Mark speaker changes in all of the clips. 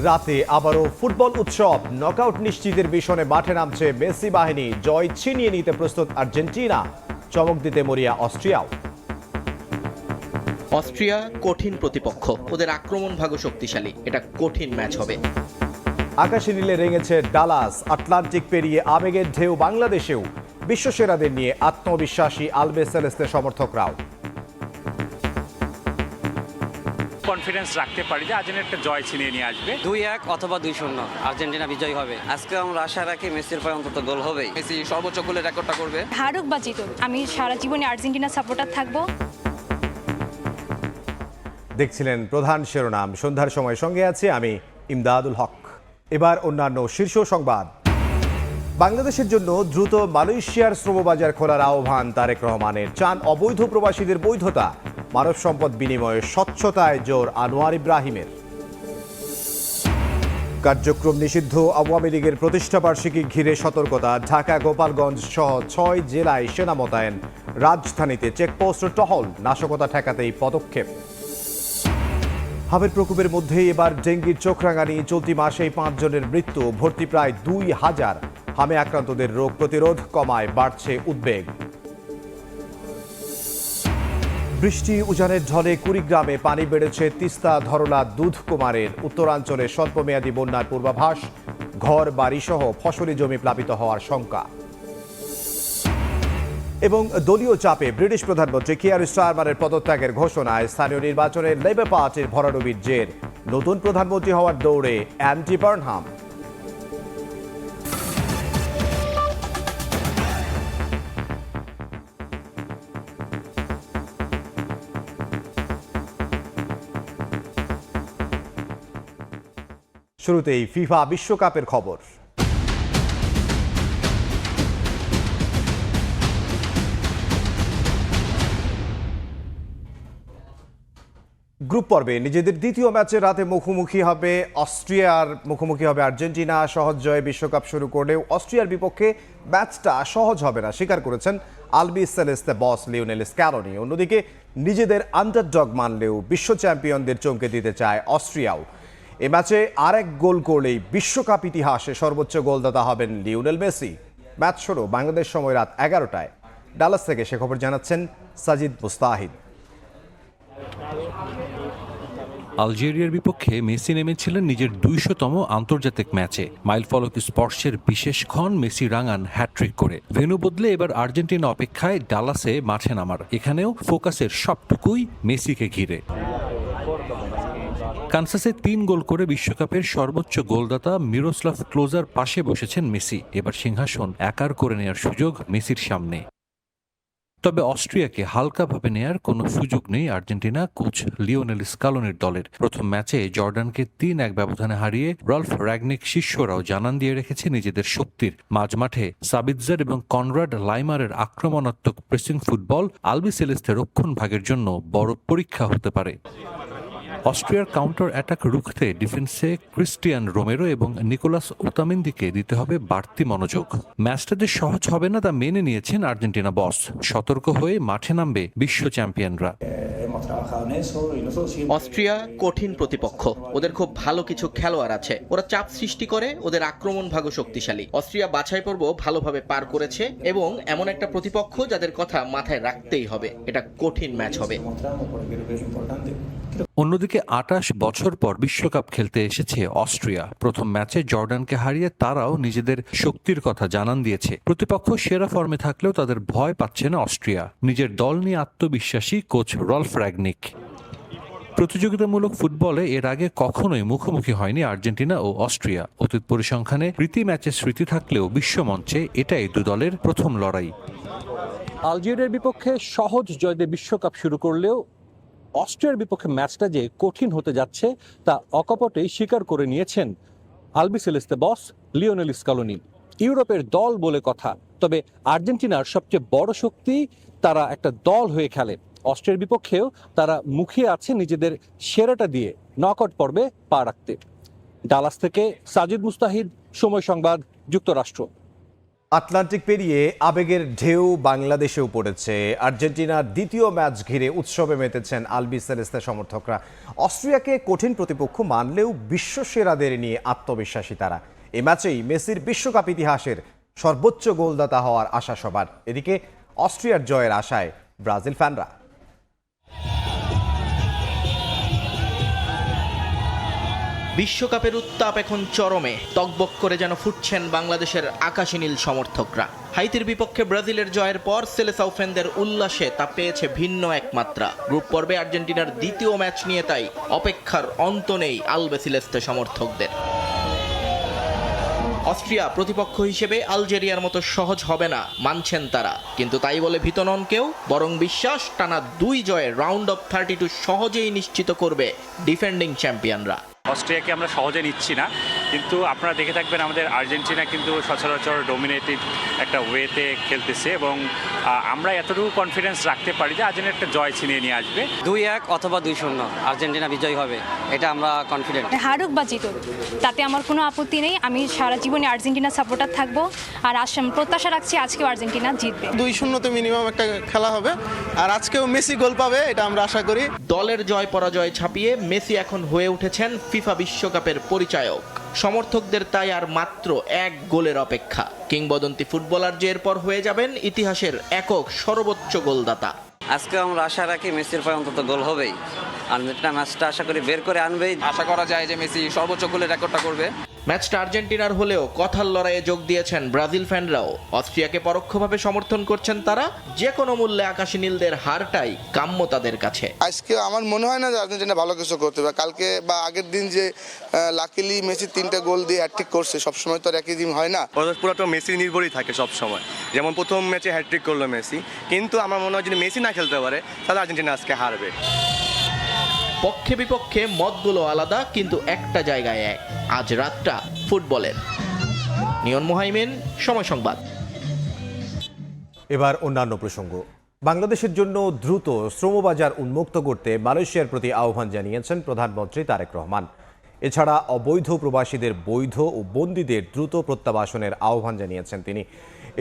Speaker 1: রাতে আবারও ফুটবল উৎসব, নকআউট নিশ্চিতের মিশনে মাঠে নামছে মেসি বাহিনী। জয় ছিনিয়ে নিতে প্রস্তুত আর্জেন্টিনা, চমক দিতে মরিয়া অস্ট্রিয়াও।
Speaker 2: অস্ট্রিয়া কঠিন প্রতিপক্ষ, ওদের আক্রমণ ভাগ শক্তিশালী, এটা কঠিন ম্যাচ হবে।
Speaker 1: আকাশে নীলে রেঙেছে ডালাস, আটলান্টিক পেরিয়ে আবেগের ঢেউ বাংলাদেশেও। বিশ্বসেরাদের নিয়ে আত্মবিশ্বাসী আলবে সেলেস্তে সমর্থকরাও।
Speaker 3: কনফিডেন্স রাখতে পারি যে আর্জেন্টিনা একটা জয় ছিনিয়ে নিয়ে আসবে।
Speaker 4: 2-1 অথবা 2-0 আর্জেন্টিনা বিজয়ী হবে। আজকে আমরা আশা রাখি মেসির পরে অন্তত গোল হবে।
Speaker 5: মেসি সর্বোচ্চ গোলের রেকর্ডটা করবে।
Speaker 6: হারুক বা জিতুক, আমি সারা জীবনে আর্জেন্টিনা সাপোর্টার থাকবো।
Speaker 1: দেখছিলেন প্রধান শিরোনাম, সন্ধ্যার সময় সঙ্গে আছি আমি ইমদাদুল হক। এবার অন্যান্য শীর্ষ সংবাদ। বাংলাদেশের জন্য দ্রুত মালয়েশিয়ার শ্রমবাজার খোলার আহ্বান তারেক রহমানের। চান অবৈধ প্রবাসীদের বৈধতা, মানব সম্পদ বিনিময়ে স্বচ্ছতায় জোর আনোয়ার ইব্রাহিমের। কার্যক্রম নিষিদ্ধ আওয়ামী লীগের প্রতিষ্ঠাবার্ষিকী ঘিরে সতর্কতা। ঢাকা, গোপালগঞ্জ সহ 6 জেলায় সেনা মোতায়েন। রাজধানীতে চেকপোস্ট টহল, নাশকতা ঠেকাতেই পদক্ষেপ। হাবের প্রকোপের মধ্যেই এবার ডেঙ্গির চোখ রাঙানি। চলতি মাসেই 5 জনের মৃত্যু, ভর্তি প্রায় 2000। হামে আক্রান্তদের রোগ প্রতিরোধ কমায় বাড়ছে উদ্বেগ। বৃষ্টি উজানের ঢলে কুড়িগ্রামে পানি বেড়েছে তিস্তা, ধরলা, দুধকুমারের। উত্তরাঞ্চলে স্বল্পমেয়াদী বন্যার পূর্বাভাস। ঘর বাড়ি সহ ফসলি জমি প্লাবিত হওয়ার শঙ্কা। এবং দলীয় চাপে ব্রিটিশ প্রধানমন্ত্রী কিয়ার স্টারমারের পদত্যাগের ঘোষণায় স্থানীয় নির্বাচনে লেবার পার্টির ভরাডুবির জের। নতুন প্রধানমন্ত্রী হওয়ার দৌড়ে অ্যান্ডি বার্নহাম। শুরুতেই ফিফা বিশ্বকাপের খবর। গ্রুপ পর্বে নিজেদের দ্বিতীয় ম্যাচে রাতে মুখোমুখি হবে অস্ট্রিয়ার, মুখোমুখি হবে আর্জেন্টিনা। সহজ জয়ে বিশ্বকাপ শুরু করলেও অস্ট্রিয়ার বিপক্ষে ম্যাচটা সহজ হবে না, স্বীকার করেছেন আলবি সেলেস্তে বস লিওনেল স্ক্যালোনি। অন্যদিকে নিজেদের আন্ডারডগ মানলেও বিশ্ব চ্যাম্পিয়নদের চমকে দিতে চায় অস্ট্রিয়াও। এ ম্যাচে আরেক গোল করলেই বিশ্বকাপ ইতিহাসে সর্বোচ্চ গোলদাতা হবেন লিওনেল মেসি। ম্যাচ শুরু বাংলাদেশ সময় রাত 11টায়। ডালাস থেকে সে খবর জানাচ্ছেন সাজিদ মুস্তাহিদ।
Speaker 7: আলজেরিয়ার বিপক্ষে মেসি নেমেছিলেন নিজের 200তম আন্তর্জাতিক ম্যাচে। মাইলফলক স্পর্শের বিশেষ ক্ষণ মেসি রাঙান হ্যাট্রিক করে। ভেন্যু বদলে এবার আর্জেন্টিনা অপেক্ষায় ডালাসে মাঠে নামার। এখানেও ফোকাসের সবটুকুই মেসিকে ঘিরে। কানসাসে 3 গোল করে বিশ্বকাপের সর্বোচ্চ গোলদাতা মিরোস্লাভ ক্লোজার পাশে বসেছেন মেসি। এবার সিংহাসন একার করে নেয়ার সুযোগ মেসির সামনে। তবে অস্ট্রিয়াকে হালকাভাবে নেয়ার কোনো সুযোগ নেই আর্জেন্টিনা কোচ লিওনেল স্কালোনির দলের। প্রথম ম্যাচে জর্ডানকে 3-1 ব্যবধানে হারিয়ে রাল্ফ র্যাগনিক শিষ্যরাও জানান দিয়ে রেখেছে নিজেদের শক্তির। মাঝমাঠে সাবিৎজার এবং কনরাড লাইমারের আক্রমণাত্মক প্রেসিং ফুটবল আলবি সেলেস্তে রক্ষণ ভাগের জন্য বড় পরীক্ষা হতে পারে। অস্ট্রিয়ার কাউন্টার অ্যাটাক রুখতে ডিফেন্সে ক্রিস্টিয়ান রোমেরো এবং নিকোলাস ওতামেন্দিকে দিতে হবে বাড়তি মনোযোগ। ম্যাচটা যে সহজ হবে না তা মেনে নিয়েছেন আর্জেন্টিনা বস। সতর্ক হয়ে মাঠে নামবে বিশ্ব চ্যাম্পিয়নরা।
Speaker 2: অস্ট্রিয়া কঠিন প্রতিপক্ষ, ওদের খুব ভালো কিছু খেলোয়াড় আছে, ওরা চাপ সৃষ্টি করে, ওদের আক্রমণ ভাগ শক্তিশালী। অস্ট্রিয়া বাছাই পর্ব ভালোভাবে পার করেছে এবং এমন একটা প্রতিপক্ষ যাদের কথা মাথায় রাখতেই হবে। এটা কঠিন ম্যাচ হবে।
Speaker 7: অন্যদিকে 28 বছর পর বিশ্বকাপ খেলতে এসেছে অস্ট্রিয়া। প্রথম ম্যাচে জর্ডানকে হারিয়ে তারাও নিজেদের শক্তির কথা জানান দিয়েছে। প্রতিপক্ষ সেরা ফর্মে থাকলেও তাদের ভয় পাচ্ছে না অস্ট্রিয়া। নিজের দল নিয়ে আত্মবিশ্বাসী কোচ রাল্ফ র্যাগনিক। প্রতিযোগিতামূলক ফুটবলে এর আগে কখনোই মুখোমুখি হয়নি আর্জেন্টিনা ও অস্ট্রিয়া। অতীত পরিসংখ্যানে প্রীতি ম্যাচের স্মৃতি থাকলেও বিশ্বমঞ্চে এটাই দু দলের প্রথম লড়াই। আলজেরিয়ার বিপক্ষে সহজ জয় দিয়ে বিশ্বকাপ শুরু করলেও অস্ট্রিয়ার বিপক্ষে ম্যাচটা যে কঠিন হতে যাচ্ছে তা অকপটেই স্বীকার করে নিয়েছেন আলবি সেলেস্তে বস লিওনেল স্কালোনি। ইউরোপের দল বলে কথা, তবে আর্জেন্টিনার সবচেয়ে বড় শক্তি তারা একটা দল হয়ে খেলে। অস্ট্রিয়ার বিপক্ষেও তারা মুখিয়ে আছে নিজেদের সেরাটা দিয়ে নকআউট পর্বে পা রাখতে। ডালাস থেকে সাজিদ মুস্তাহিদ, সময় সংবাদ, যুক্তরাষ্ট্র।
Speaker 1: আটলান্টিক পেরিয়ে আবেগের ঢেউ বাংলাদেশেও পড়েছে। আর্জেন্টিনার দ্বিতীয় ম্যাচ ঘিরে উৎসবে মেতেছেন আলবি সেলেস্তে সমর্থকরা। অস্ট্রিয়াকে কঠিন প্রতিপক্ষ মানলেও বিশ্বসেরাদের নিয়ে আত্মবিশ্বাসী তারা। এই ম্যাচেই মেসির বিশ্বকাপ ইতিহাসের সর্বোচ্চ গোলদাতা হওয়ার আশা সবার। এদিকে অস্ট্রিয়ার জয়ের আশায় ব্রাজিল ফ্যানরা।
Speaker 2: বিশ্বকাপের উত্তাপ এখন চরমে, তকবক করে যেন ফুটছেন বাংলাদেশের আকাশী নীল সমর্থকরা। হাইতির বিপক্ষে ব্রাজিলের জয়ের পর সেলেসাও ফ্যানদের উল্লাসে তা পেয়েছে ভিন্ন এক মাত্রা। গ্রুপ পর্বে আর্জেন্টিনার দ্বিতীয় ম্যাচ নিয়ে তাই অপেক্ষার অন্ত নেই আলবে সেলেস্তে সমর্থকদের। অস্ট্রিয়া প্রতিপক্ষ হিসেবে আলজেরিয়ার মতো সহজ হবে না মানছেন তারা, কিন্তু তাই বলে ভীত নন কেউ। বরং বিশ্বাস টানা 2 জয়ে রাউন্ড অফ 32 সহজেই নিশ্চিত করবে ডিফেন্ডিং চ্যাম্পিয়নরা।
Speaker 3: অস্ট্রিয়াকে আমরা সহজে নিচ্ছি না, কিন্তু আপনারা দেখে থাকবেন আমাদের আর্জেন্টিনা কিন্তু সচরাচর ডোমিনেটেড একটা ওয়েতে খেলতেছে এবং আমরা এতটুকু কনফিডেন্স রাখতে পারি যে আর্জেন্টিনা একটা জয় ছিনিয়ে নিয়ে আসবে।
Speaker 4: 2-1 অথবা 2-0 আর্জেন্টিনা বিজয়ী হবে, এটা আমরা কনফিডেন্ট।
Speaker 6: হারুক বা জিতুক তাতে আমার কোনো আপত্তি নেই। আমি সারা জীবনে আর্জেন্টিনা সাপোর্টার থাকবো, আর প্রত্যাশা রাখছি আজকেও আর্জেন্টিনা জিতবে।
Speaker 8: 2-0 মিনিমাম একটা খেলা হবে, আর আজকেও মেসি গোল পাবে, এটা আমরা আশা করি।
Speaker 2: দলের জয় পরাজয় ছাপিয়ে মেসি এখন হয়ে উঠেছেন ফিফা বিশ্বকাপের পরিচায়ক। সমর্থকদের তাই আর মাত্র 1 গোলের অপেক্ষা। কিংবদন্তি ফুটবলার যে এরপর হয়ে যাবেন ইতিহাসের একক সর্বোচ্চ গোলদাতা।
Speaker 4: আজকে আমরা আশা রাখি মেসির পায়ে অন্তত গোল হবেই, আর্জেন্টিনা ম্যাচটা আশা করি বের করে আনবেই।
Speaker 5: আশা করা যায় যে মেসি সর্বোচ্চ গোলের রেকর্ডটা করবে।
Speaker 2: ম্যাচটা আর্জেন্টিনার হলেও কথার লড়াইয়ে যোগ দিয়েছেন ব্রাজিল ফ্যানরাও। অস্ট্রিয়াকে পরোক্ষভাবে সমর্থন করছেন তারা। যে কোনো মূল্যে আকাশী নীলদের হারটাই কাম্য তাদের কাছে।
Speaker 9: আজকে আমার মনে হয় না যে আর্জেন্টিনা ভালো কিছু করতে পারে। কালকে বা আগের দিন যে লাকিলি মেসি 3টা গোল দিয়ে হ্যাটট্রিক করছে, সবসময় তো আর একই দিন হয় না।
Speaker 10: পুরোটা মেসি নির্ভরই থাকে সব সময়। যেমন প্রথম ম্যাচে হ্যাটট্রিক করলো মেসি, কিন্তু আমার মনে হয় যদি মেসি না খেলতে পারে তাহলে আর্জেন্টিনা আজকে হারবে।
Speaker 2: পক্ষে বিপক্ষে মতগুলো আলাদা, কিন্তু একটা জায়গায় এক। আজ রাতটা ফুটবলের। নিয়ন মুহাইমিন, সময় সংবাদ।
Speaker 1: এবার অন্যান্য প্রসঙ্গ। বাংলাদেশের জন্য দ্রুত শ্রমবাজার উন্মুক্ত করতে মালয়েশিয়ার প্রতি আহ্বান জানিয়েছেন প্রধানমন্ত্রী তারেক রহমান। এছাড়া অবৈধ প্রবাসীদের বৈধ ও বন্দীদের দ্রুত প্রত্যাবাসনের আহ্বান জানিয়েছেন তিনি।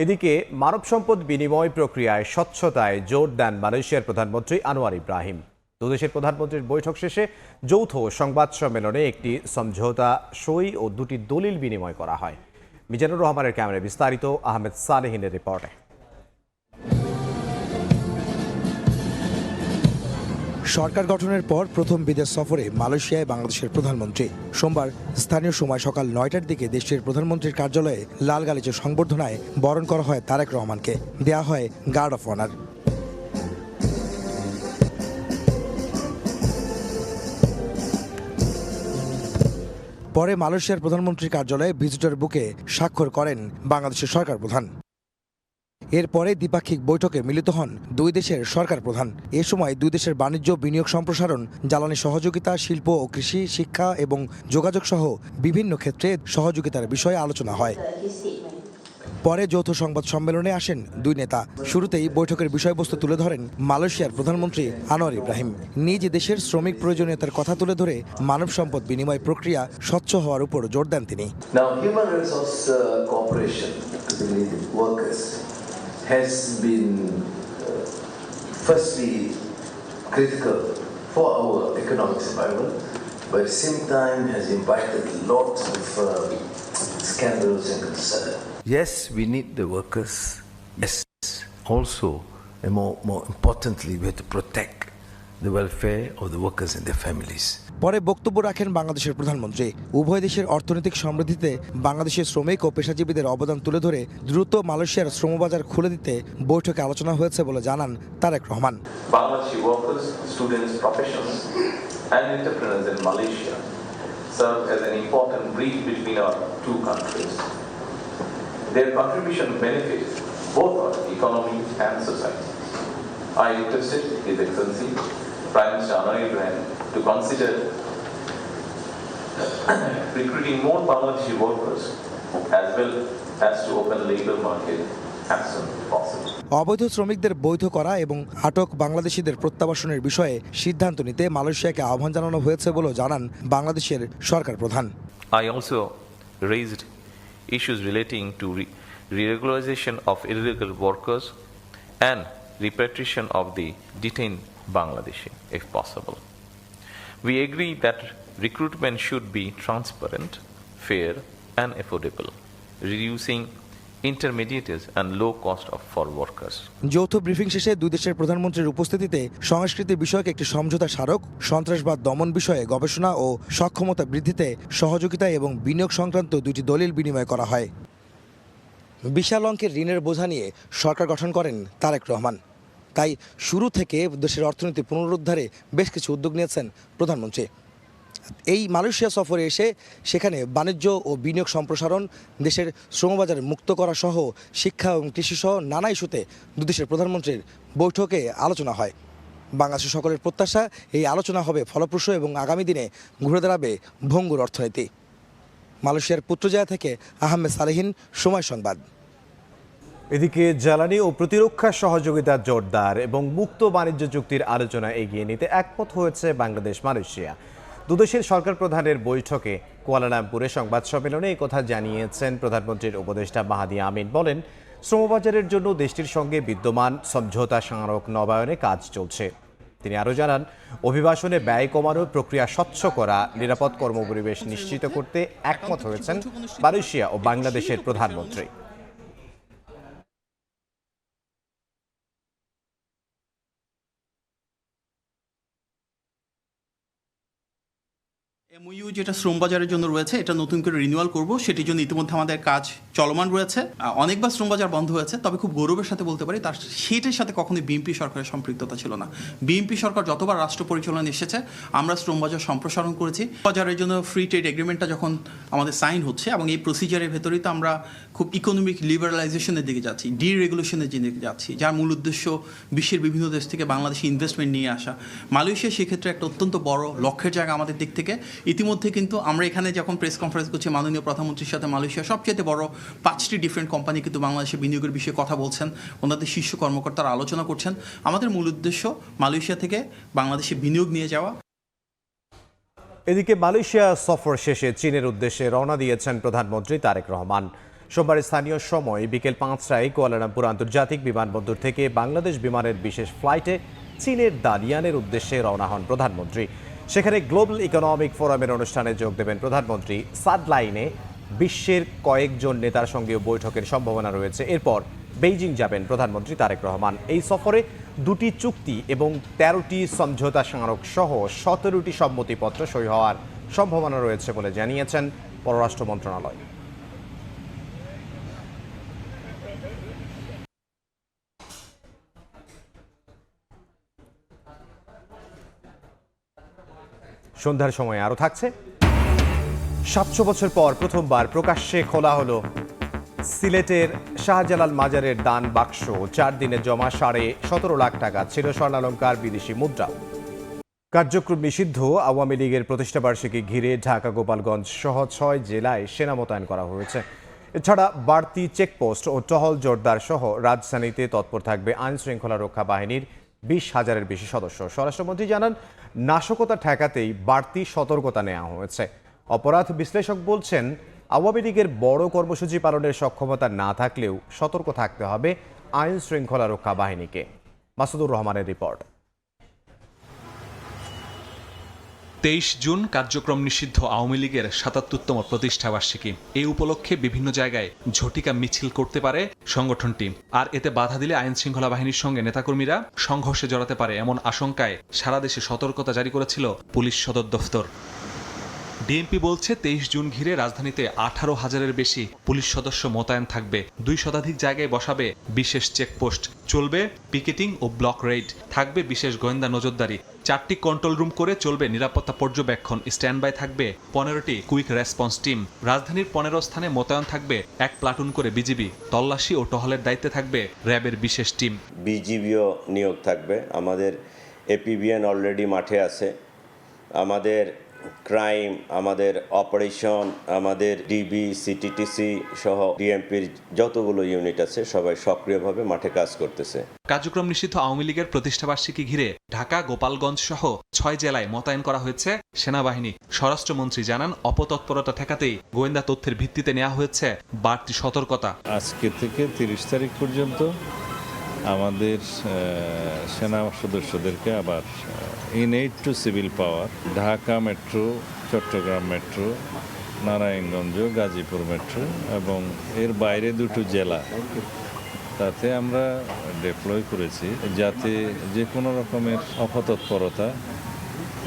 Speaker 1: এদিকে মানব সম্পদ বিনিময় প্রক্রিয়ায় স্বচ্ছতায় জোর দেন মালয়েশিয়ার প্রধানমন্ত্রী আনোয়ার ইব্রাহিম। দুদেশের প্রধানমন্ত্রীর বৈঠক শেষে যৌথ সংবাদ সম্মেলনে একটি সমঝোতা সই ও 2টি দলিল বিনিময় করা হয়। মিজানুর রহমানের ক্যামেরায় বিস্তারিত, আহমেদ সালেহিনের রিপোর্টে।
Speaker 11: সরকার গঠনের পর প্রথম বিদেশ সফরে মালয়েশিয়ায় বাংলাদেশের প্রধানমন্ত্রী। সোমবার স্থানীয় সময় সকাল 9টার দিকে দেশটির প্রধানমন্ত্রীর কার্যালয়ে লাল গালিচা সংবর্ধনায় বরণ করা হয় তারেক রহমানকে। দেয়া হয় গার্ড অফ অনার। পরে মালয়েশিয়ার প্রধানমন্ত্রীর কার্যালয়ে ভিজিটর বুকে স্বাক্ষর করেন বাংলাদেশের সরকার প্রধান। এরপরে দ্বিপাক্ষিক বৈঠকে মিলিত হন 2 দেশের সরকার প্রধান। এ সময় 2 দেশের বাণিজ্য, বিনিয়োগ সম্প্রসারণ, জ্বালানি সহযোগিতা, শিল্প ও কৃষি, শিক্ষা এবং যোগাযোগ সহ বিভিন্ন ক্ষেত্রে সহযোগিতার বিষয়ে আলোচনা হয়। পরে যৌথ সংবাদ সম্মেলনে আসেন 2 নেতা। শুরুতেই বৈঠকের বিষয়বস্তু তুলে ধরেন মালয়েশিয়ার প্রধানমন্ত্রী আনোয়ার ইব্রাহিম। নিজ দেশের শ্রমিক প্রয়োজনীয়তার কথা তুলে ধরে মানব সম্পদ বিনিময় প্রক্রিয়া স্বচ্ছ হওয়ার উপর জোর দেন তিনি।
Speaker 12: has been firstly critical for our economic survival, but at the same time has invited lots of scandals and concern. Yes, we need the workers. Yes, also, and more importantly, we have to protect the welfare of the workers and their families.
Speaker 11: পরে বক্তব্য রাখেন বাংলাদেশের প্রধানমন্ত্রী। উভয় দেশের অর্থনৈতিক সমৃদ্ধিতে বাংলাদেশের শ্রমিক ও পেশাজীবীদের অবদান তুলে ধরে দ্রুত মালয়েশিয়ার শ্রমবাজার খুলে দিতে বৈঠকে আলোচনা হয়েছে বলে জানান Tarique Rahman.
Speaker 12: Bangladeshi workers, students, professionals and entrepreneurs in Malaysia serve as an important bridge between our 2 countries. Their contribution benefits both our economy and society. I requested His Excellency Prime Minister Anwar Ibrahim to consider recruiting more Bangladeshi workers as well as to open labor market as soon as possible.
Speaker 11: অবৈধ শ্রমিকদের বৈধ করা এবং আটক বাংলাদেশিদের প্রত্যাবাসনের বিষয়ে সিদ্ধান্ত নিতে মালয়েশিয়াকে আহ্বান জানানো হয়েছে বলে জানান বাংলাদেশের সরকার প্রধান।
Speaker 13: I also raised issues relating to
Speaker 12: re-regularization of illegal workers, and repatriation of the detained Bangladeshi, if possible. We agree that recruitment should be transparent, fair, and affordable, reducing intermediaries and low cost for workers.
Speaker 11: যৌথ briefing শেষে দুই দেশের প্রধানমন্ত্রীর উপস্থিতিতে সংস্কৃতি বিষয়ক একটি সমঝোতা স্মারক, সন্ত্রাসবাদ দমন বিষয়ে গবেষণা ও সক্ষমতা বৃদ্ধিতে সহযোগিতা এবং বিনিয়োগ সংক্রান্ত দুটি দলিল বিনিময় করা হয়। বিশাল অঙ্কের ঋণের বোঝা নিয়ে সরকার গঠন করেন তারেক রহমান। তাই শুরু থেকে দেশের অর্থনীতি পুনরুদ্ধারে বেশ কিছু উদ্যোগ নিয়েছেন প্রধানমন্ত্রী। এই মালয়েশিয়া সফরে এসে সেখানে বাণিজ্য ও বিনিয়োগ সম্প্রসারণ, দেশের শ্রমবাজার মুক্ত করা সহ শিক্ষা এবং কৃষিসহ নানা ইস্যুতে দুদেশের প্রধানমন্ত্রীর বৈঠকে আলোচনা হয়। বাংলাদেশের সকলের প্রত্যাশা এই আলোচনা হবে ফলপ্রসূ এবং আগামী দিনে ঘুরে দাঁড়াবে ভঙ্গুর অর্থনীতি। মালয়েশিয়ার পুত্রজায়া থেকে আহমেদ সালেহিন, সময় সংবাদ।
Speaker 1: এদিকে জ্বালানি ও প্রতিরক্ষা সহযোগিতা জোরদার এবং মুক্ত বাণিজ্য চুক্তির আলোচনা এগিয়ে নিতে একমত হয়েছে বাংলাদেশ মালয়েশিয়া। দুদেশের সরকার প্রধানের বৈঠকে কুয়ালালামপুরে সংবাদ সম্মেলনে এই কথা জানিয়েছেন প্রধানমন্ত্রীর উপদেষ্টা মাহাদি আমিন। বলেন, শ্রমবাজারের জন্য দেশটির সঙ্গে বিদ্যমান সমঝোতা স্মারক নবায়নে কাজ চলছে। তিনি আরও জানান, অভিবাসনে ব্যয় কমানোর প্রক্রিয়া স্বচ্ছ করা, নিরাপদ কর্মপরিবেশ নিশ্চিত করতে একমত হয়েছেন মালয়েশিয়া ও বাংলাদেশের প্রধানমন্ত্রী।
Speaker 13: এমওইউ যেটা শ্রমবাজারের জন্য রয়েছে, এটা নতুন করে রিনিউয়াল করব, সেটির জন্য ইতিমধ্যে আমাদের কাজ চলমান রয়েছে। অনেকবার শ্রমবাজার বন্ধ হয়েছে, তবে খুব গৌরবের সাথে বলতে পারি সেটার সাথে কখনোই বিএনপি সরকারের সম্পৃক্ততা ছিল না। বিএনপি সরকার যতবার রাষ্ট্র পরিচালনা এসেছে আমরা শ্রমবাজার সম্প্রসারণ করেছি। বাজারের জন্য ফ্রি ট্রেড এগ্রিমেন্টটা যখন আমাদের সাইন হচ্ছে এবং এই প্রসিজারের ভেতরেই তো আমরা খুব ইকোনমিক লিবারালাইজেশনের দিকে যাচ্ছি, ডিরেগুলেশনের দিকে যাচ্ছি, যার মূল উদ্দেশ্য বিশ্বের বিভিন্ন দেশ থেকে বাংলাদেশে ইনভেস্টমেন্ট নিয়ে আসা। মালয়েশিয়া সেক্ষেত্রে একটা অত্যন্ত বড় লক্ষ্যের জায়গা আমাদের দিক থেকে। ইতিমধ্যে কিন্তু আমরা এখানে যখন প্রেস কনফারেন্স করছি, মাননীয় প্রধানমন্ত্রীর সাথে মালয়েশিয়ার সবচেয়ে বড় 5টি ডিফারেন্ট কোম্পানি কিন্তু বাংলাদেশে বিনিয়োগের বিষয়ে কথা বলছেন, ওনাদের শীর্ষ কর্মকর্তারা আলোচনা করছেন। আমাদের মূল উদ্দেশ্য মালয়েশিয়া থেকে বাংলাদেশে বিনিয়োগ নিয়ে যাওয়া।
Speaker 1: এদিকে মালয়েশিয়া সফর শেষে চীনের উদ্দেশ্যে রওনা দিয়েছেন প্রধানমন্ত্রী তারেক রহমান। সোমবার স্থানীয় সময় বিকেল 5টায় কুয়ালালামপুর আন্তর্জাতিক বিমানবন্দর থেকে বাংলাদেশ বিমানের বিশেষ ফ্লাইটে চীনের দালিয়ানের উদ্দেশ্যে রওনা হন প্রধানমন্ত্রী। সেখানে গ্লোবাল ইকোনমিক ফোরামের অনুষ্ঠানে যোগ দেবেন প্রধানমন্ত্রী। সাদলাইনে বিশ্বের কয়েকজন নেতার সঙ্গেও বৈঠকের সম্ভাবনা রয়েছে। এরপর বেইজিং যাবেন প্রধানমন্ত্রী তারেক রহমান। এই সফরে 2টি চুক্তি এবং 13টি সমঝোতা স্মারক সহ 17টি সম্মতিপত্র সই হওয়ার সম্ভাবনা রয়েছে বলে জানিয়েছেন পররাষ্ট্র মন্ত্রণালয়। সন্ধ্যার সময় আরও থাকছে। 700 বছর পর প্রথমবার প্রকাশ্যে খোলা হলো সিলেটের শাহজালাল মাজারের দান বাক্স। 4 দিনে জমা 17.5 লাখ টাকা ছিল স্বর্ণালংকার, বিদেশি মুদ্রা। কার্যক্রম নিষিদ্ধ আওয়ামী লীগের প্রতিষ্ঠাবার্ষিকী ঘিরে ঢাকা, গোপালগঞ্জ সহ 6 জেলায় সেনা মোতায়েন করা হয়েছে। এছাড়া বাড়তি চেকপোস্ট ও টহল জোরদার সহ রাজধানীতে তৎপর থাকবে আইন শৃঙ্খলা রক্ষা বাহিনীর 20,000-এর বেশি সদস্য। স্বরাষ্ট্রমন্ত্রী জানান, নাশকতা ঠেকাতেই বাড়তি সতর্কতা নেওয়া হয়েছে। অপরাধ বিশ্লেষক বলছেন, আওয়ামী লীগের বড় কর্মসূচি পালনের সক্ষমতা না থাকলেও সতর্ক থাকতে হবে আইন শৃঙ্খলা রক্ষা বাহিনীকে। মাসুদুর রহমানের রিপোর্ট।
Speaker 14: 23 জুন কার্যক্রম নিষিদ্ধ আওয়ামী লীগের 77তম প্রতিষ্ঠাবার্ষিকী। এই উপলক্ষে বিভিন্ন জায়গায় ঝটিকা মিছিল করতে পারে সংগঠনটি, আর এতে বাধা দিলে আইন শৃঙ্খলা বাহিনীর সঙ্গে নেতাকর্মীরা সংঘর্ষে জড়াতে পারে এমন আশঙ্কায় সারা দেশে সতর্কতা জারি করেছিল পুলিশ সদর দফতর। ডিএমপি বলছে 23 জুন ঘিরে রাজধানীতে 18,000-এর বেশি পুলিশ সদস্য মোতায়েন থাকবে। 2 শতাধিক জায়গায় বসাবে বিশেষ চেকপোস্ট, চলবে পিকেটিং ও ব্লক রেইড, থাকবে বিশেষ গোয়েন্দা নজরদারি। 4টি কন্ট্রোল রুম করে চলবে নিরাপত্তা পর্যবেক্ষণ। স্ট্যান্ড বাই থাকবে 15টি কুইক রেসপন্স টিম। রাজধানীর 15 স্থানে মোতায়েন থাকবে 1 প্লাটুন করে বিজিবি। তল্লাশি ও টহলের দায়িত্বে থাকবে র্যাবের বিশেষ টিম।
Speaker 15: বিজিবিও নিয়োগ থাকবে। আমাদের এপিবিএন অলরেডি মাঠে আছে। আমাদের ক্রাইম, আমাদের অপারেশন, আমাদের ডিবি, সিটিটিসি সহ ডিএমপির যতগুলো ইউনিট আছে সবাই সক্রিয়ভাবে মাঠে কাজ করতেছে।
Speaker 14: কার্যক্রম নিষিদ্ধ আওয়ামী লীগের প্রতিষ্ঠাবার্ষিকী ঘিরে ঢাকা, গোপালগঞ্জ সহ 6 জেলায় মোতায়েন করা হয়েছে সেনাবাহিনী। স্বরাষ্ট্রমন্ত্রী জানান, অপতৎপরতা ঠেকাতেই গোয়েন্দা তথ্যের ভিত্তিতে নেওয়া হয়েছে বাড়তি সতর্কতা।
Speaker 16: আজকে থেকে 30 তারিখ পর্যন্ত আমাদের সেনা সদস্যদেরকে আবার in aid to civil power Dhaka metro, Chattogram metro, Narayanganj, Gazipur metro এবং এর বাইরে 2টো জেলা তাতে আমরা ডিপ্লয় করেছি, যাতে যে কোনো রকমের অপতৎপরতা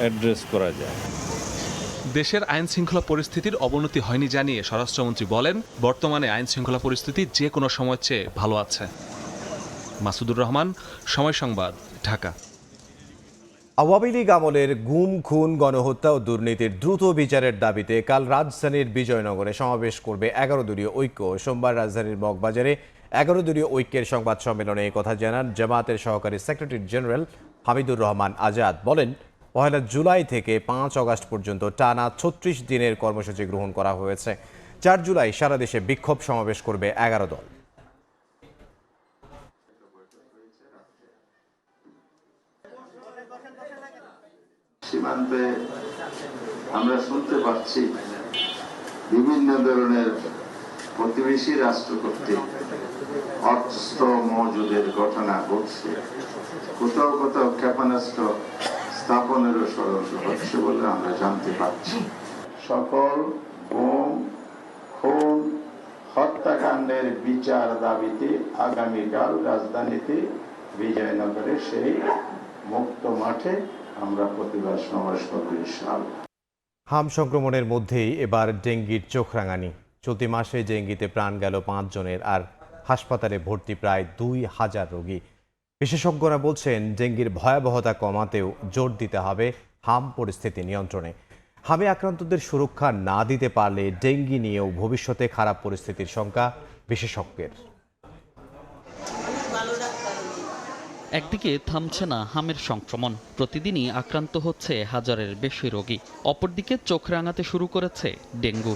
Speaker 16: অ্যাড্রেস করা যায়।
Speaker 14: দেশের আইন শৃঙ্খলা পরিস্থিতির অবনতি হয়নি জানিয়ে স্বরাষ্ট্রমন্ত্রী বলেন, বর্তমানে আইন শৃঙ্খলা পরিস্থিতি যে কোনো সময়ের চেয়ে ভালো আছে। মাসুদুর রহমান, সময় সংবাদ, ঢাকা।
Speaker 1: আওয়ামী লীগ আমলের গুম, খুন, গণহত্যা ও দুর্নীতির দ্রুত বিচারের দাবিতে কাল রাজধানীর বিজয়নগরে সমাবেশ করবে 11 দলীয় ঐক্য। সোমবার রাজধানীর মগবাজারে 11 দলীয় ঐক্যের সংবাদ সম্মেলনে এই কথা জানান জামায়াতের সহকারী সেক্রেটারি জেনারেল হামিদুর রহমান আজাদ। বলেন, 1 জুলাই থেকে 5 আগস্ট পর্যন্ত টানা 36 দিনের কর্মসূচি গ্রহণ করা হয়েছে। 4 জুলাই সারা দেশে বিক্ষোভ সমাবেশ করবে 11 দল।
Speaker 17: সীমান্তে আমরা শুনতে পাচ্ছি বিভিন্ন ধরনের প্রতিবেশী রাষ্ট্র কর্তৃক অস্ত্র মজুদের ঘটনা ঘটছে, কোথাও কোথাও ক্ষেপণাস্ত্র স্থাপনেরও ষড়যন্ত্র হচ্ছে বলে আমরা জানতে পারছি। সকল গুম, খুন, হত্যাকাণ্ডের বিচার দাবিতে আগামীকাল রাজধানীতে বিজয়নগরে সেই মুক্ত মাঠে আমরা প্রতিবাদ সমাবেশ করব ইনশাআল্লাহ।
Speaker 1: হাম সংক্রমণের মধ্যেই এবার ডেঙ্গির চোখ রাঙানি। চলতি মাসে ডেঙ্গিতে প্রাণ গেল 5 জনের, আর হাসপাতালে ভর্তি প্রায় 2000 রোগী। বিশেষজ্ঞরা বলছেন, ডেঙ্গির ভয়াবহতা কমাতেও জোর দিতে হবে হাম পরিস্থিতি নিয়ন্ত্রণে। হামে আক্রান্তদের সুরক্ষা না দিতে পারলে ডেঙ্গি নিয়েও ভবিষ্যতে খারাপ পরিস্থিতির শঙ্কা বিশেষজ্ঞের।
Speaker 18: একদিকে থামছে না হামের সংক্রমণ, প্রতিদিনই আক্রান্ত হচ্ছে হাজারের বেশি রোগী। অপরদিকে চোখ রাঙাতে শুরু করেছে ডেঙ্গু।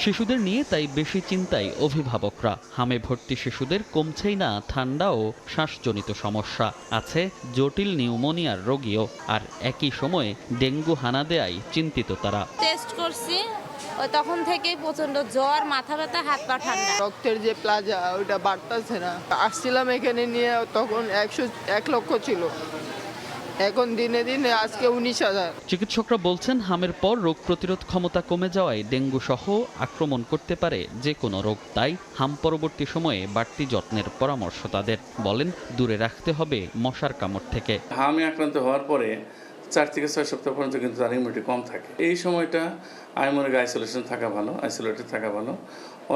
Speaker 18: শিশুদের নিয়ে তাই বেশি চিন্তায় অভিভাবকরা। হামে ভর্তি শিশুদের কমছেই না ঠান্ডা ও শ্বাসজনিত সমস্যা, আছে জটিল নিউমোনিয়ার রোগীও। আর একই সময়ে ডেঙ্গু হানা দেয়ায় চিন্তিত তারা।
Speaker 19: টেস্ট করছি, তখন থেকেই প্রচন্ড জ্বর, মাথা ব্যথা, হাত পা ঠান্ডা।
Speaker 20: রক্তের যে প্লাজা ওইটা বাড়তেছে না। আসছিলাম এখানে নিয়ে, তখন 101 লক্ষ ছিল, এখন দিনে দিনে আজকে 19,000।
Speaker 18: চিকিৎসকরা বলছেন, হামের পর রোগ প্রতিরোধ ক্ষমতা কমে যাওয়ায় ডেঙ্গু সহ আক্রমণ করতে পারে যে কোনো রোগ। তাই হাম পরবর্তী সময়ে বাড়তি যত্নের পরামর্শ তাদের। বলেন, দূরে রাখতে হবে মশার কামড় থেকে।
Speaker 21: হামে আক্রান্ত হওয়ার পরে 4 থেকে 6 সপ্তাহ পর্যন্ত কিন্তু তার ইমিউনিটি কম থাকে। এই সময়টা আমি মনে করি আইসোলেটেড থাকা ভালো,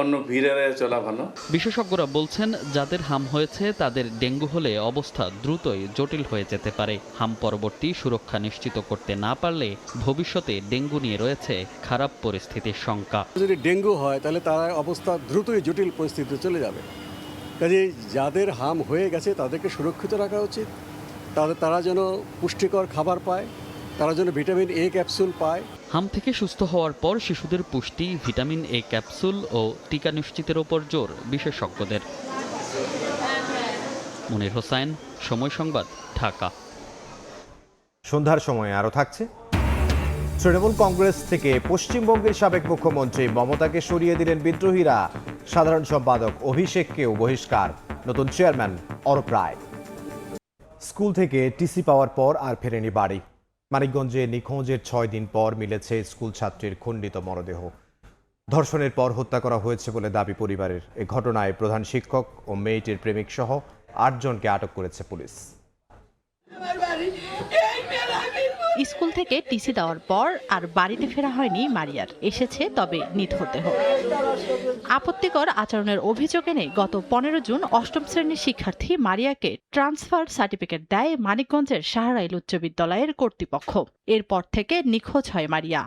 Speaker 21: অন্য ভিড় এড়িয়ে চলা ভালো।
Speaker 18: বিশেষজ্ঞরা বলছেন, যাদের হাম হয়েছে তাদের ডেঙ্গু হলে অবস্থা দ্রুতই জটিল হয়ে যেতে পারে। হাম পরবর্তী সুরক্ষা নিশ্চিত করতে না পারলে ভবিষ্যতে ডেঙ্গু নিয়ে রয়েছে খারাপ পরিস্থিতির শঙ্কা।
Speaker 22: যদি ডেঙ্গু হয় তাহলে তার অবস্থা দ্রুতই জটিল পরিস্থিতিতে চলে যাবে। কাজে যাদের হাম হয়ে গেছে তাদেরকে সুরক্ষিত রাখা উচিত। তারা যেন পুষ্টিকর খাবার পায়, তারা যেন ভিটামিন এ ক্যাপসুল পায়।
Speaker 18: হাম থেকে সুস্থ হওয়ার পর শিশুদের পুষ্টি, ভিটামিন এ ক্যাপসুল ও টিকা নিশ্চিতের ওপর জোর বিশেষজ্ঞদের। মুনির হোসেন, সময় সংবাদ, ঢাকা।
Speaker 1: সন্ধ্যার সময় আরও থাকছে, তৃণমূল কংগ্রেস থেকে পশ্চিমবঙ্গের সাবেক মুখ্যমন্ত্রী মমতাকে সরিয়ে দিলেন বিদ্রোহীরা। সাধারণ সম্পাদক অভিষেককেও বহিষ্কার, নতুন চেয়ারম্যান অরূপ রায়। স্কুল থেকে টিসি পাওয়ার পর আর ফেরেনি বাড়ি। মানিকগঞ্জে নিখোঁজের 6 দিন পর মিলেছে স্কুল ছাত্রীর খণ্ডিত মরদেহ। ধর্ষণের পর হত্যা করা হয়েছে বলে দাবি পরিবারের। এ ঘটনায় প্রধান শিক্ষক ও মেয়েটির প্রেমিক সহ 8 জনকে আটক করেছে পুলিশ।
Speaker 23: স্কুল থেকে টিসি দেওয়ার পর আর বাড়িতে ফেরা হয়নি মারিয়ার, এসেছে তবে নিথর দেহ। আপত্তিকর আচরণের অভিযোগ এনে গত 15 জুন 8ম শ্রেণীর শিক্ষার্থী মারিয়াকে ট্রান্সফার সার্টিফিকেট দেয় মানিকগঞ্জের শাহরাইল উচ্চ বিদ্যালয়ের কর্তৃপক্ষ। এরপর থেকে নিখোঁজ হয় মারিয়া।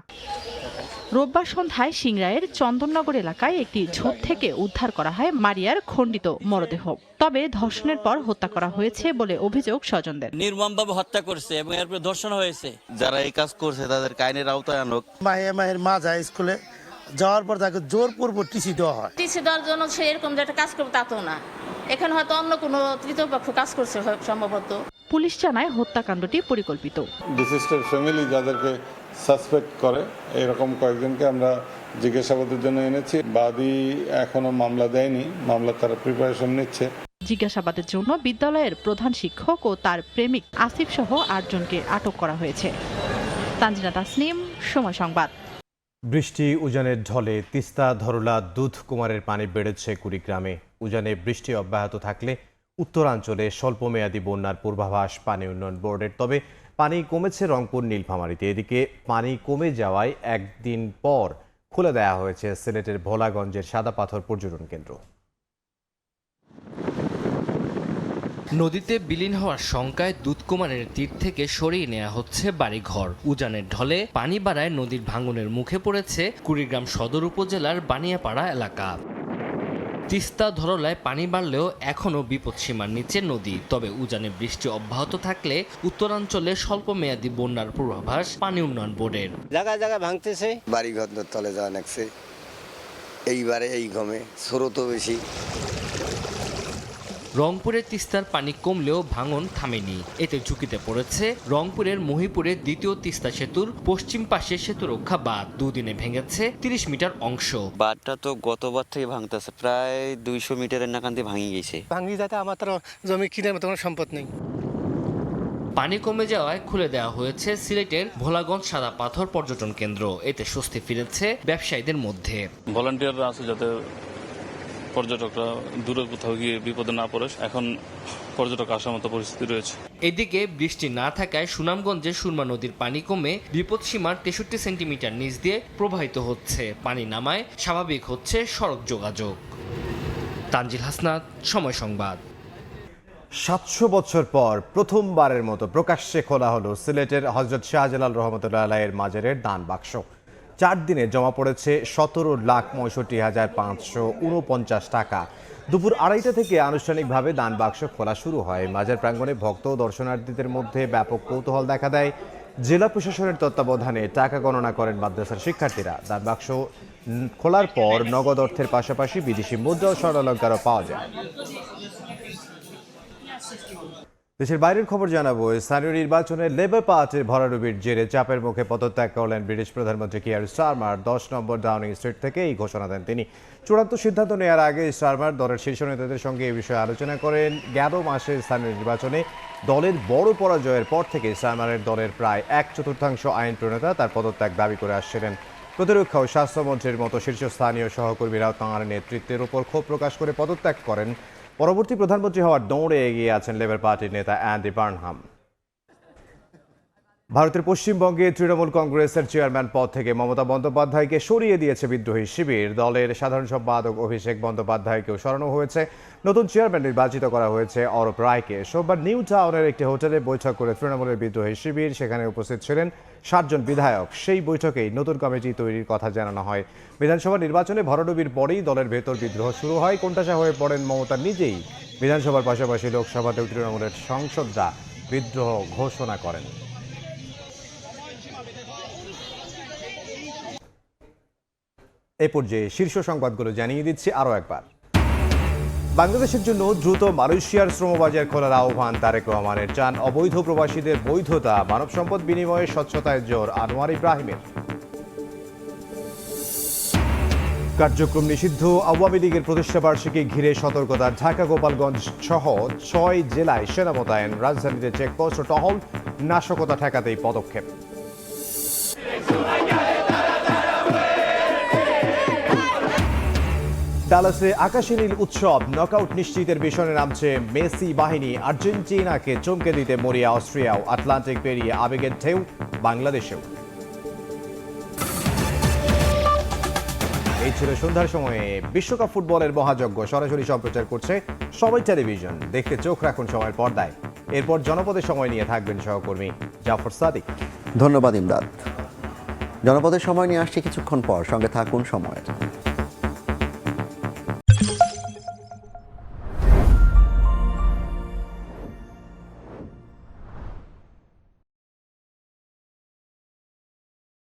Speaker 23: রোববার সন্ধ্যায় সিংড়াইয়ের চন্দননগর এলাকায় একটি ঝোপ থেকে উদ্ধার করা হয় মারিয়ার খণ্ডিত মরদেহ। তবে ধর্ষণের পর হত্যা করা হয়েছে বলে অভিযোগ স্বজনদের।
Speaker 3: নির্মমভাবে হত্যা করছে এবং এরপর ধর্ষণ হয়েছে।
Speaker 6: যারা এই কাজ করছে তাদের আইনের আওতায় আনুক।
Speaker 7: মায়ের মা যায় স্কুলে, যাওয়ার পর তাকে জোরপূর্বক টিসি দেওয়া হয়।
Speaker 19: টিসি দেওয়ার জন্য সে এরকম যে একটা কাজ করবে তা তো না, এখানে হয়তো অন্য কোনো তৃতীয় পক্ষ কাজ করছে সম্ভবত।
Speaker 23: পুলিশ জানায় হত্যাকাণ্ডটি পরিকল্পিত।
Speaker 16: ডিসিস্টের ফ্যামিলি যাদেরকে সাসপেক্ট করে এরকম কয়েকজনকে আমরা জিজ্ঞাসাবাদের জন্য এনেছি। বাদী এখনো মামলা দেয়নি, মামলা তারা প্রিপারেশন নিচ্ছে।
Speaker 23: জিজ্ঞাসাবাদের জন্য বিদ্যালয়ের প্রধান শিক্ষক ও তার প্রেমিক আসিফ সহ 8 জনকে আটক করা হয়েছে। তানজিনা তাসনিম, সময় সংবাদ।
Speaker 1: বৃষ্টি উজানের ঢলে তিস্তা ধরলা দুধকুমারের পানি বেড়েছে কুড়িগ্রামে। উজানে বৃষ্টি অব্যাহত থাকলে উত্তরাঞ্চলে স্বল্পমেয়াদী বন্যার পূর্বাভাস পানি উন্নয়ন বোর্ডের। তবে পানি কমেছে রংপুর নীলফামারীতে। এদিকে পানি কমে যাওয়ায় একদিন পর খুলে দেওয়া হয়েছে সিলেটের ভোলাগঞ্জের সাদা পাথর পর্যটন কেন্দ্র।
Speaker 24: নদীতে বিলীন হওয়ার শঙ্কায় দুধকুমারের তীর থেকে সরিয়ে নেওয়া হচ্ছে বাড়িঘর। উজানের ঢলে পানি বাড়ায় নদীর ভাঙনের মুখে পড়েছে কুড়িগ্রাম সদর উপজেলার বানিয়াপাড়া এলাকা। তিস্তা ধরলায় পানি বাড়লেও এখনও বিপদসীমার নিচে নদী। তবে উজানে বৃষ্টি অব্যাহত থাকলে উত্তরাঞ্চলে স্বল্পমেয়াদী বন্যার পূর্বাভাস পানি উন্নয়ন বোর্ডের।
Speaker 25: জায়গায় জায়গায় ভাঙতেছে, বাড়িঘর তলে যাওয়া লাগছে। এইবারে এই গমে স্রোতও বেশি।
Speaker 24: রংপুরের তিস্তার পানি কমলেও ভাঙন থামেনি। এতে ঝুঁকিতে পড়েছে রংপুরের মহিপুরের দ্বিতীয় তিস্তা সেতুর পশ্চিম পাশে সেতু রক্ষা বাঁধ। দুদিনে ভেঙেছে 30 মিটার অংশ।
Speaker 4: বাঁধটা তো গতবার থেকে ভাঙতেছে, প্রায় 200 মিটারের নাকান্তি ভাঙি গেছে।
Speaker 7: ভাঙি যাতে আমার তো জমি কিনার মতো কোনো সম্পদ নেই।
Speaker 24: পানি কমে যাওয়ায় খুলে দেওয়া হয়েছে সিলেটের ভোলাগঞ্জ সাদা পাথর পর্যটন কেন্দ্র। এতে স্বস্তি ফিরেছে ব্যবসায়ীদের মধ্যে।
Speaker 21: ভলান্টিয়াররা আছে যাতে পর্যটকরা দূরে কোথাও গিয়ে বিপদে না পড়ে। এখন পর্যটক আসার মতো পরিস্থিতি রয়েছে।
Speaker 24: এদিকে বৃষ্টি না থাকায় সুনামগঞ্জে সুরমা নদীর পানি কমে বিপদসীমার 63 সেন্টিমিটার নিচ দিয়ে প্রবাহিত হচ্ছে। পানি নামায় স্বাভাবিক হচ্ছে সড়ক যোগাযোগ। তানজিল হাসনাত, সময় সংবাদ।
Speaker 1: 700 বছর পর প্রথমবারের মতো প্রকাশ্যে খোলা হলো সিলেটের হযরত শাহজালাল রহমতুল্লাহ আলাইহির মাজারের দান বাক্স। 4 দিনে জমা পড়েছে 17,65,549 টাকা। দুপুর 2:30টা থেকে আনুষ্ঠানিকভাবে দান বাক্স খোলা শুরু হয়। মাজার প্রাঙ্গণে ভক্ত ও দর্শনার্থীদের মধ্যে ব্যাপক কৌতূহল দেখা দেয়। জেলা প্রশাসনের তত্ত্বাবধানে টাকা গণনা করেন মাদ্রাসার শিক্ষার্থীরা। দান বাক্স খোলার পর নগদ অর্থের পাশাপাশি বিদেশি মুদ্রা ও স্বর্ণালঙ্কারও পাওয়া যায়। দেশের বাইরের খবর জানাবো। স্থানীয় নির্বাচনে লেবার পার্টির ভরাডুবির জেরে চাপের মুখে পদত্যাগ করলেন ব্রিটিশ প্রধানমন্ত্রী কিয়ার স্টারমার। 10 নম্বর ডাউনিং স্ট্রিট থেকে এই ঘোষণা দেন তিনি। চূড়ান্ত সিদ্ধান্ত নেওয়ার আগে স্টারমার দলের শীর্ষ নেতাদের সঙ্গে এই বিষয়ে আলোচনা করেন। 11 মাসের স্থানীয় নির্বাচনে দলের বড় পরাজয়ের পর থেকে স্টারমারের দলের প্রায় 1/4 আইন প্রণেতা তার পদত্যাগ দাবি করে আসছিলেন। প্রতিরক্ষা ও স্বাস্থ্যমন্ত্রীর মতো শীর্ষস্থানীয় সহকর্মীরাও তাঁর নেতৃত্বের উপর ক্ষোভ প্রকাশ করে পদত্যাগ করেন। পরবর্তী প্রধানমন্ত্রী হওয়ার দৌড়ে এগিয়ে আছেন লেবার পার্টির নেতা অ্যান্ডি বার্নহাম। ভারতের পশ্চিমবঙ্গে তৃণমূল কংগ্রেসের চেয়ারম্যান পদ থেকে মমতা বন্দ্যোপাধ্যায়কে সরিয়ে দিয়েছে বিদ্রোহী শিবির। দলের সাধারণ সম্পাদক অভিষেক বন্দ্যোপাধ্যায়কেও সরানো হয়েছে। নতুন চেয়ারম্যান নির্বাচিত করা হয়েছে অরূপ রায়কে। সোমবার নিউ টাউনের একটি হোটেলে বৈঠক করে তৃণমূলের বিদ্রোহী শিবির। সেখানে উপস্থিত ছিলেন 7 জন বিধায়ক। সেই বৈঠকেই নতুন কমিটি তৈরির কথা জানানো হয়। বিধানসভা নির্বাচনে ভরাডুবির পরেই দলের ভেতর বিদ্রোহ শুরু হয়। কোণঠাসা হয়ে পড়েন মমতা নিজেই। বিধানসভার পাশাপাশি লোকসভাতেও তৃণমূলের সাংসদরা বিদ্রোহ ঘোষণা করেন। এ পর্যায়ে শীর্ষ সংবাদগুলো জানিয়ে দিচ্ছি আরও একবার। বাংলাদেশের জন্য দ্রুত মালয়েশিয়ার শ্রমবাজার খোলার আহ্বান তারেক রহমানের। চান অবৈধ প্রবাসীদের বৈধতা, মানব সম্পদ বিনিময়ে স্বচ্ছতায় জোর আনোয়ার ইব্রাহিমের। কার্যক্রম নিষিদ্ধ আওয়ামী লীগের প্রতিষ্ঠাবার্ষিকী ঘিরে সতর্কতা। ঢাকা, গোপালগঞ্জ সহ 6 জেলায় সেনা মোতায়েন। রাজধানীতে চেকপোস্ট ও টহল। নাশকতা ঠেকাতেই পদক্ষেপ। ডালাসে আকাশে নীল উৎসব। নকআউট নিশ্চিতের মিশনে নামছে মেসি বাহিনী। আর্জেন্টিনাকে চমকে দিতে মরিয়া অস্ট্রিয়াও। আটলান্টিক পেরিয়ে আবেগের ঢেউ বাংলাদেশেও। এই ছিল সন্ধ্যার সময়ে বিশ্বকাপ ফুটবলের মহাযজ্ঞ। সরাসরি সম্প্রচার করছে সবাই টেলিভিশন। দেখতে চোখ রাখুন সময়ের পর্দায়। এরপর জনপদের সময় নিয়ে থাকবেন সহকর্মী জাফর সাদিক।
Speaker 26: ধন্যবাদ ইমদাদ।
Speaker 2: জনপদের সময় নিয়ে আসছি কিছুক্ষণ পর, সঙ্গে থাকুন সময়।